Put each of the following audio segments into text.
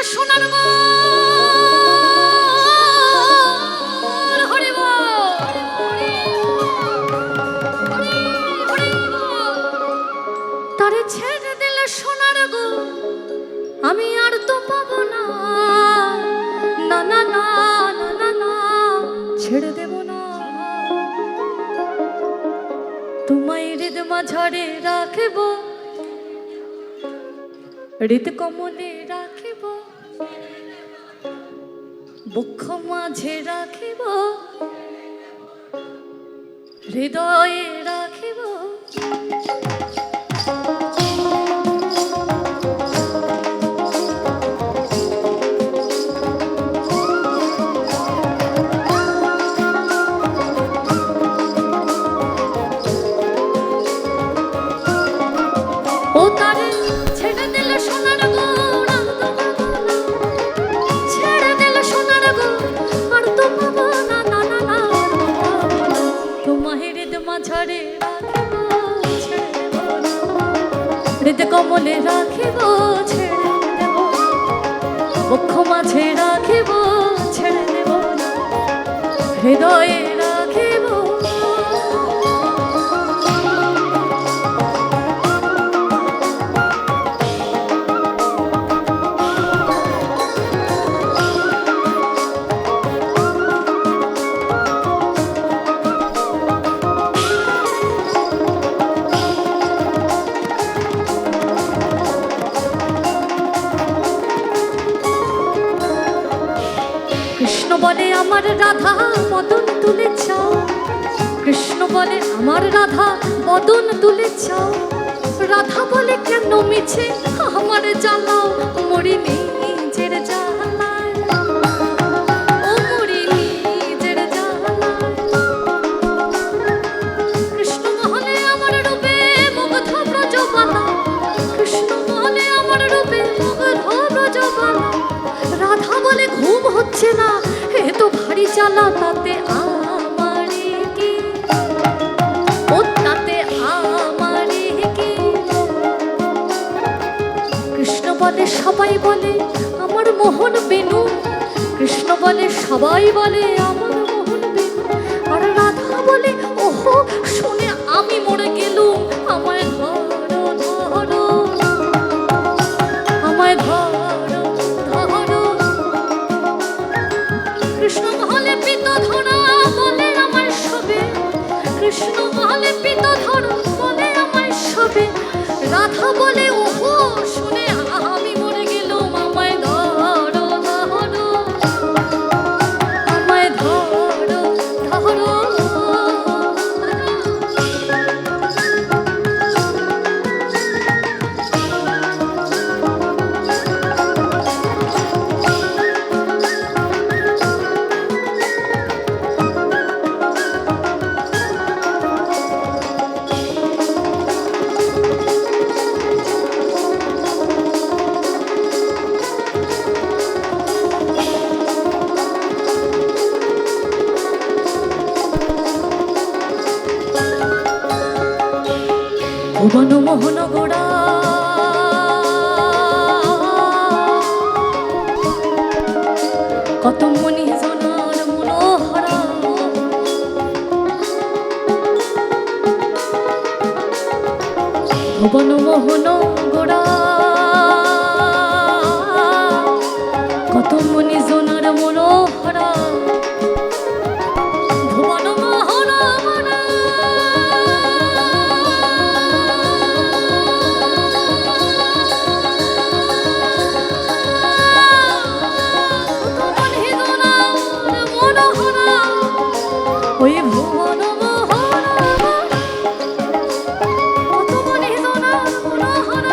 সোনার গো হরিব তারে ছেড়ে দিলে সোনার গো আমি আর তো পাবো না না না না না না ছেড়ে দেব না তোমায় হৃদ মাঝারে রাখব হৃদ কমলে রাখিব বক্ষ মাঝে রাখিব হৃদয়ে রাখিব ও তারে ছেড়ে দিল সোনার গো ছেড়ে দিল সোনার গো আর তো পাবো না না না না তোমায় হৃদ মাঝারে রাখিব ছেড়ে দেব হৃদ কমলে রাখিব ছেড়ে দেব বক্ষ মাঝে রাখিব ছেড়ে দেব হৃদয়ে রাখিব কৃষ্ণ বলে আমার রাধা বদন তুলে চাও কৃষ্ণ বলে আমার রাধা বদন তুলে চাও রাধা বলে কেন মিছে আমার জ্বালাও মরি নিজের জ্বালায় ও মরি নিজের জ্বালায় কৃষ্ণ মহলে আমার রূপে মুগ্ধ ব্রজবালা কৃষ্ণ মহলে আমার রূপে মুগ্ধ ব্রজবালা রাধা বলে ঘুম হচ্ছে না এ তো ভারী জ্বালা তাতে আমার কি ও তাতে আমার কি কৃষ্ণ বলে সবাই বলে আমার মোহন বেনু কৃষ্ণ বলে সবাই বলে আমার মোহন বেনু আর রাধা বলে ওহো শুনে আমি মরে গেলুম আমায় ধরো ধরো আমায় ধরো ধরো কৃষ্ণ মহলে পিত ধরা বলে আমার সবে কৃষ্ণ মহলে পিত ধরা বলে আমার সবে রাধা বলে ওহো শুনে আমি মরে গেলুম আমায় ধরো ধরো আমায় ধরো ধরো ভুবন মোহন গোড়া কত মনি জনার মনোহরা ভুবন মোহন গোড়া কত মনি জনার মনোহরা ভুবন মোহন গোড়া ওই ভুবন মোহন কত মনি জনার মনোহরা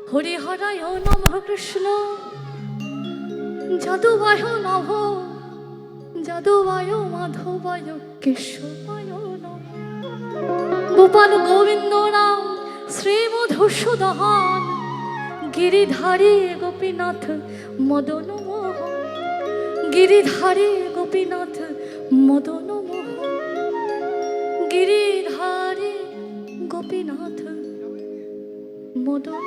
হরিহরায় নমঃ কৃষ্ণ যাদবায় নমঃ যাদবায় মাধবায় কেশবায় নমঃ গোপাল গোবিন্দ নাম শ্রী মধুসূদন গিরিধারী গোপীনাথ মদন মোহন গিরিধারী গোপীনাথ মদন মোহন গিরিধারী গোপীনাথ মদন